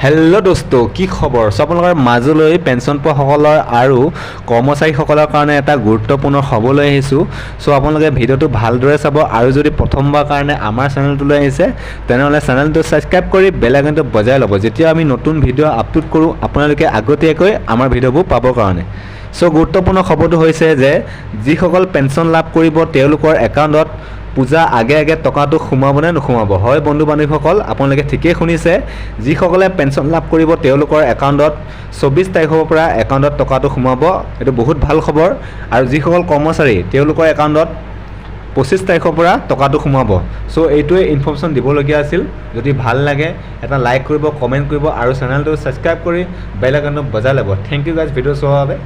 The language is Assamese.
হেল্ল' দোস্ত কি খবৰ চ' আপোনালোকৰ মাজলৈ পেঞ্চন পোৱাসকলৰ আৰু কৰ্মচাৰীসকলৰ কাৰণে এটা গুৰুত্বপূৰ্ণ খবৰ লৈ আহিছোঁ চ' আপোনালোকে ভিডিঅ'টো ভালদৰে চাব আৰু যদি প্ৰথমবাৰ কাৰণে আমাৰ চেনেলটোলৈ আহিছে তেনেহ'লে চেনেলটো ছাবস্ক্ৰাইব কৰি বেল আইকনটো বজাই ল'ব যেতিয়া আমি নতুন ভিডিঅ' আপলোড কৰোঁ আপোনালোকে আগতীয়াকৈ আমাৰ ভিডিঅ'বোৰ পাবৰ কাৰণে চ' গুৰুত্বপূৰ্ণ খবৰটো হৈছে যে যিসকল পেঞ্চন লাভ কৰিব তেওঁলোকৰ একাউণ্টত পূজা আগে আগে টকাটো সোমাব নে নোসোমাব হয় বন্ধু বান্ধৱীসকল আপোনালোকে ঠিকেই শুনিছে যিসকলে পেঞ্চন লাভ কৰিব তেওঁলোকৰ একাউণ্টত 24 তাৰিখৰ পৰা একাউণ্টত টকাটো সোমাব এইটো বহুত ভাল খবৰ আৰু যিসকল কৰ্মচাৰী তেওঁলোকৰ একাউণ্টত 25 তাৰিখৰ পৰা টকাটো সোমাব চ' এইটোৱে ইনফৰ্মেশ্যন দিবলগীয়া আছিল যদি ভাল লাগে এটা লাইক কৰিব কমেণ্ট কৰিব আৰু চেনেলটো ছাবস্ক্ৰাইব কৰি বেল আইকনটো বজাই ল'ব থেংক ইউ গাইজ ভিডিঅ' চোৱাৰ বাবে